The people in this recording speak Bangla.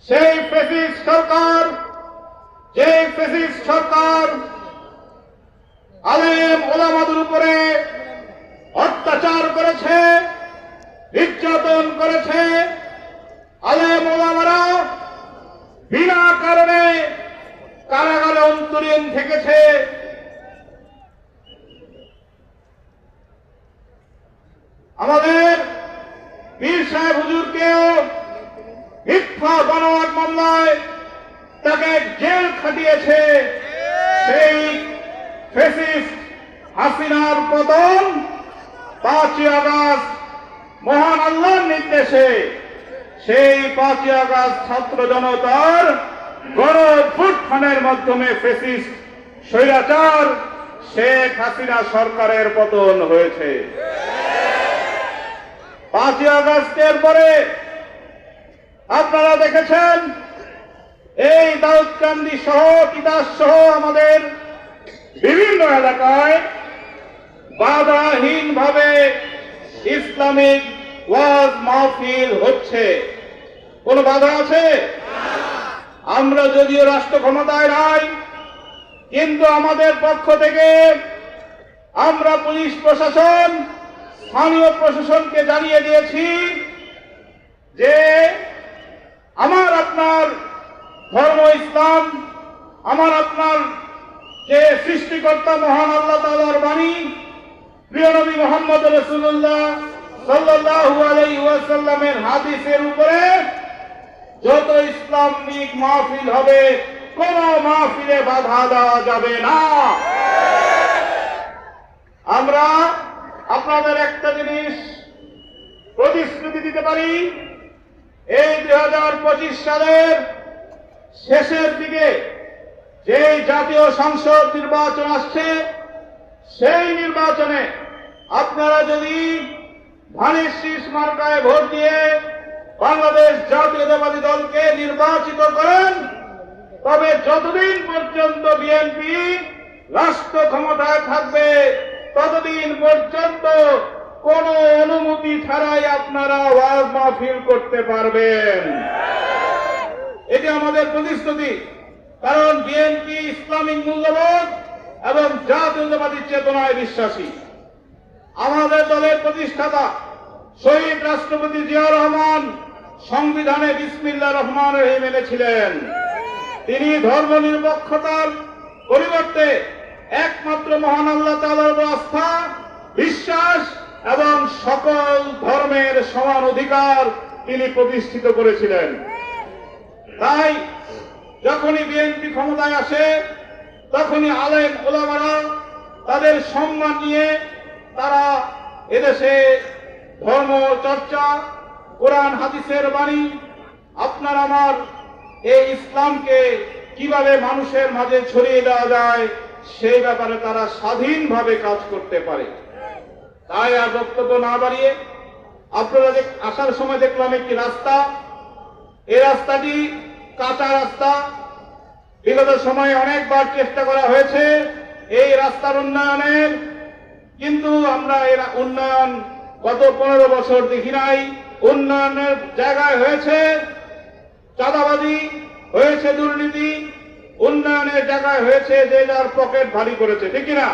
সেই ফ্যাসিস্ট সরকার, যে ফ্যাসিস্ট সরকার আলেম ওলামাদের উপরে অত্যাচার করেছে, নির্যাতন করেছে, আলেম ওলামারা বিনা কারণে কারাগারে অন্তরীণ থেকেছে। আমাদের পীর সাহেব হুজুরকেও মিথ্যা গণহত্যা মামলায় তাকে জেল খাটিয়েছে। সেই ফ্যাসিস্ট হাসিনার পতন 5ই আগস্ট মহান আল্লাহর নির্দেশে, সেই 5ই আগস্ট ছাত্র জনতার গণঅভ্যুত্থানের মাধ্যমে ফ্যাসিস্ট স্বৈরাচার শেখ হাসিনা সরকারের পতন হয়েছে। 5ই আগস্টের পরে আপনারা দেখেছেন এই দাউদকান্দি সহ তিতাস সহ আমাদের বিভিন্ন এলাকায় বাধাহীন ভাবে ইসলামিক ওয়াজ মাহফিল হচ্ছে। কোন বাধা আছে? আমরা যদিও রাষ্ট্র ক্ষমতায় নাই, কিন্তু আমাদের পক্ষ থেকে আমরা পুলিশ প্রশাসন, স্থানীয় প্রশাসনকে জানিয়ে দিয়েছি যে আমার আপনার ধর্ম ইসলাম, আমার আপনার যে সৃষ্টিকর্তা মহান আল্লাহ তাআলার বাণী, প্রিয় নবী মুহাম্মদ রাসূলুল্লাহ সাল্লাল্লাহু আলাইহি ওয়াসাল্লামের হাদিসের উপরে যত ইসলামিক মাহফিল হবে কোন মাহফিলে বাধা দেওয়া যাবে না। আমরা আপনাদের একটা জিনিস প্রতিশ্রুতি দিতে পারি, এই 2025 সালের শেষের দিকে যে জাতীয় সংসদ নির্বাচন আসছে, সেই নির্বাচনে আপনারা যদি ধানের শীষ মার্কায় ভোট দিয়ে বাংলাদেশ জাতীয়তাবাদী দলকে নির্বাচিত করেন, তবে যতদিন পর্যন্ত বিএনপি রাষ্ট্র ক্ষমতায় থাকবে ততদিন পর্যন্ত কোন অনুমতি ছাড়াই আপনারা ওয়াজ মাহফিল করতে পারবেন। এটি আমাদের প্রতিশ্রুতি। কারণ বিএনপি ইসলামিক মূল্যবোধ এবং জাতীয়তাবাদী চেতনায় বিশ্বাসী। আমাদের দলের প্রতিষ্ঠাতা শহীদ রাষ্ট্রপতি জিয়াউর রহমান সংবিধানে বিসমিল্লাহির রহমানির রহিম এনেছিলেন। তিনি ধর্ম নিরপেক্ষতার পরিবর্তে একমাত্র মহান আল্লাহ তাআলার উপর আস্থা, বিশ্বাস এবং সকল ধর্মের সমান অধিকার তিনি প্রতিষ্ঠিত করেছিলেন। তাই যখনই বিএনপি ক্ষমতায় আসে তখনই আলেম ওলামারা তাদের সম্মান নিয়ে তারা এদেশে ধর্ম চর্চা, কোরআন হাদিসের বাণী, আপনার আমার এই ইসলামকে কিভাবে মানুষের মাঝে ছড়িয়ে দেওয়া যায় সেই ব্যাপারে তারা স্বাধীনভাবে কাজ করতে পারে। তাই আর বক্তব্য না বাড়িয়ে আপনারা আসার সময় দেখলাম একটি রাস্তা, এই রাস্তাটি কাঁচা রাস্তা। বিগত সময়ে অনেকবার চেষ্টা করা হয়েছে এই রাস্তার উন্নয়নের, কিন্তু আমরা এর উন্নয়ন গত 15 বছর দেখি নাই। উন্নয়নের জায়গায় হয়েছে চাঁদাবাজি, হয়েছে দুর্নীতি, উন্নয়নের জায়গায় হয়েছে যে যার পকেট ভারী করেছে, ঠিক কিনা?